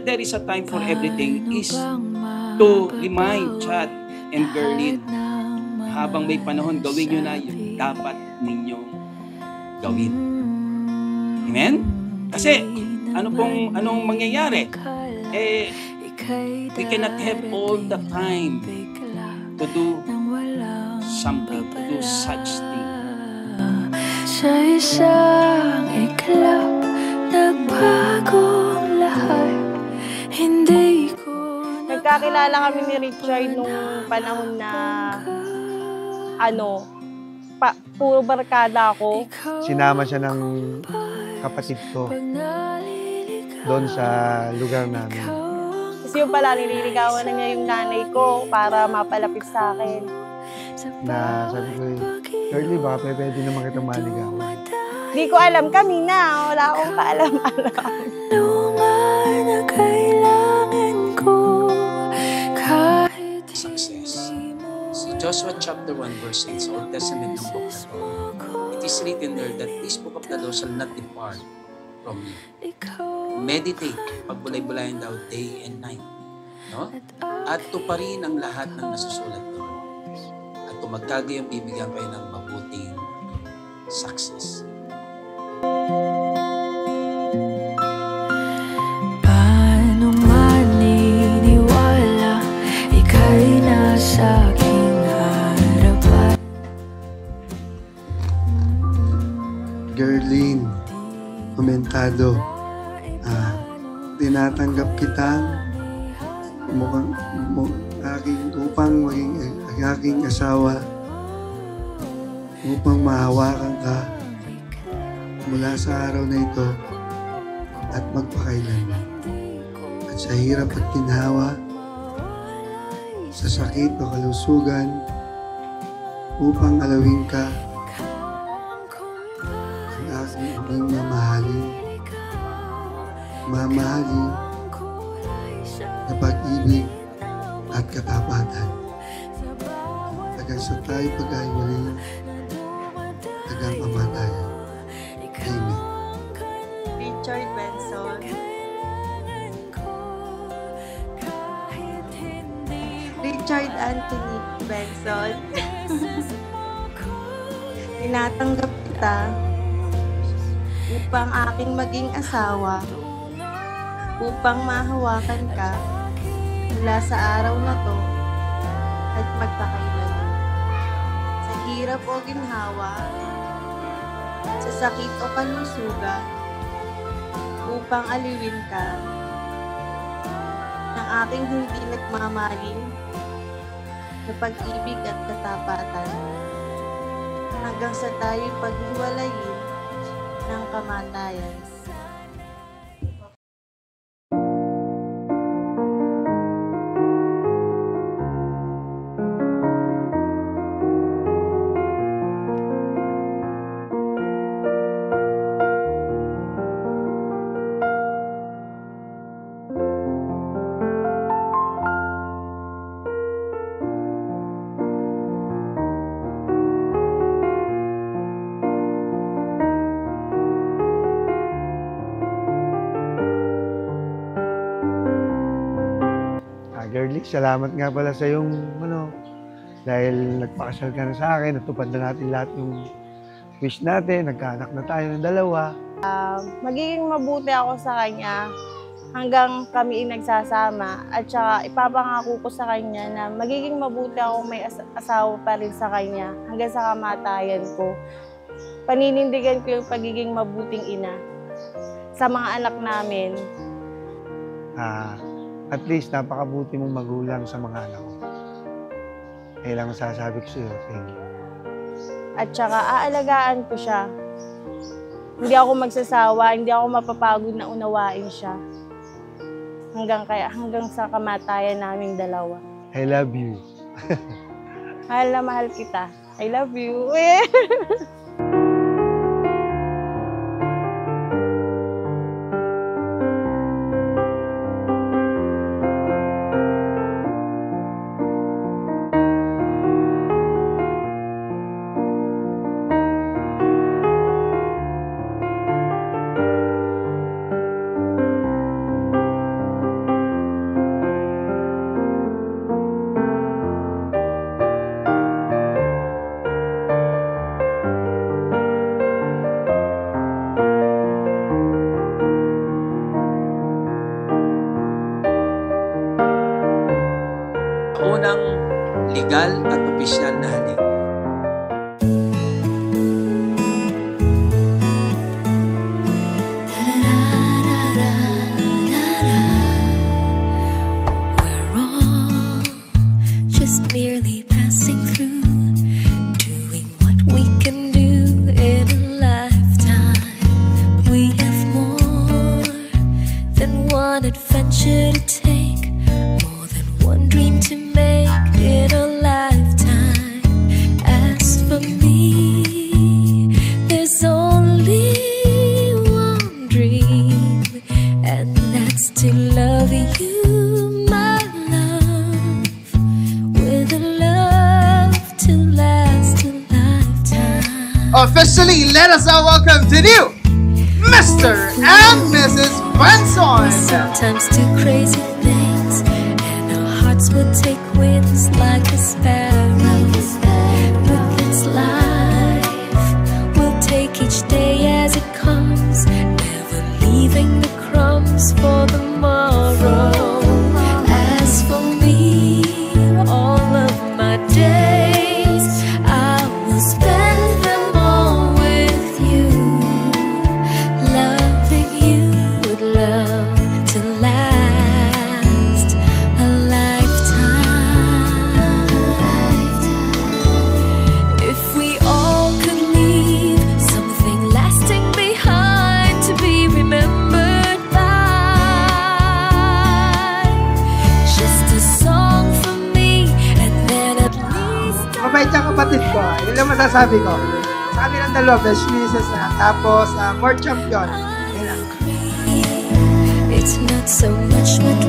that there is a time for everything is to remind Chad and Gerlin, habang may panahon, gawin nyo na yung dapat ninyong gawin. Amen? Kasi, anong mangyayari? We cannot have all the time to do something, to do such thing. Sa isang iglap, nagbagong lahat. Hindi ko nagkakilala kami ni Richard nung panahon na puro barkada ako. Sinama siya ng kapatid ko doon sa lugar namin. Kasi yung pala, nililigawan na niya yung nanay ko para mapalapit sa akin. Na sabi ko, Curly, baka pwede naman kitang maligawan. Di ko alam, kami na. Wala akong kaalam-alam. Success. So Joshua chapter 1 verse 8 sa Old Testament ng book na to, it is written there that this book of the law shall not depart from you. Meditate, pagbulay-bulayan daw day and night. No? At tuparin ang lahat ng nasusulat doon. At kung magkagayang bibigyan kayo ng mabuting success. Paano maniniwala ika'y nasa aking harapan? Gerlin, komentado, tinatanggap kita upang maging aking asawa, upang mahawakan ka mula sa araw na ito at magpakailanman. At sa hirap at ginhawa, sa sakit o kalusugan, upang alawin ka ang aking aming mamahalin na pag-ibig at katapatan. Hanggang sa tayo pag-ahiwalay, hanggang kamatayan. Amen. Richard Benson. Richard Anthony Benson. Tinatanggap kita upang aking maging asawa, upang mahawakan ka mula sa araw na to at magpakailanman. Sa hirap o ginhawa, sa sakit o kalusugan, upang aliwin ka ng aking hindi nagmamaling na pag-ibig at katapatan hanggang sa tayo'y paghiwalayin ng kamatayan. Gerly, salamat nga pala sa yung dahil nagpakasal ka na sa akin, natupad na natin lahat yung wish natin, nagkaanak na tayo ng dalawa. Magiging mabuti ako sa kanya hanggang kami nagsasama at saka ipapangako ko sa kanya na magiging mabuti ako may asawa pa rin sa kanya hanggang sa kamatayan ko. Paninindigan ko yung pagiging mabuting ina sa mga anak namin. At least, napakabuti mong magulang sa mga anak ko. Kaya lang masasabi ko sa'yo, thank you. At saka aalagaan ko siya. Hindi ako magsasawa, hindi ako mapapagod na unawain siya. Hanggang sa kamatayan naming dalawa. I love you. Mahal na mahal kita. I love you. legal at opisyal na halik. We're all just merely passing through, doing what we can do in a lifetime. We have more than one adventure to take, more than one dream to make in a lifetime. As for me, there's only one dream, and that's to love you, my love, with a love to last a lifetime. Officially, let us all welcome the new Mr. and Mrs. Benson. Sometimes do crazy things, and our hearts will take wings like a sparrow. But that's life. We'll take each day as it comes, never leaving the crumbs for tomorrow. As for me, all of my days, I will spend them all with you, loving you with love to last a lifetime. If we all could leave something lasting behind to be remembered by, just a song for me, and then at least Mabait yung kapatid ko. Yun lang masasabi ko. Sa kanilang dalawa, best misses na. Tapos, more champion. Yun lang. it's not so much what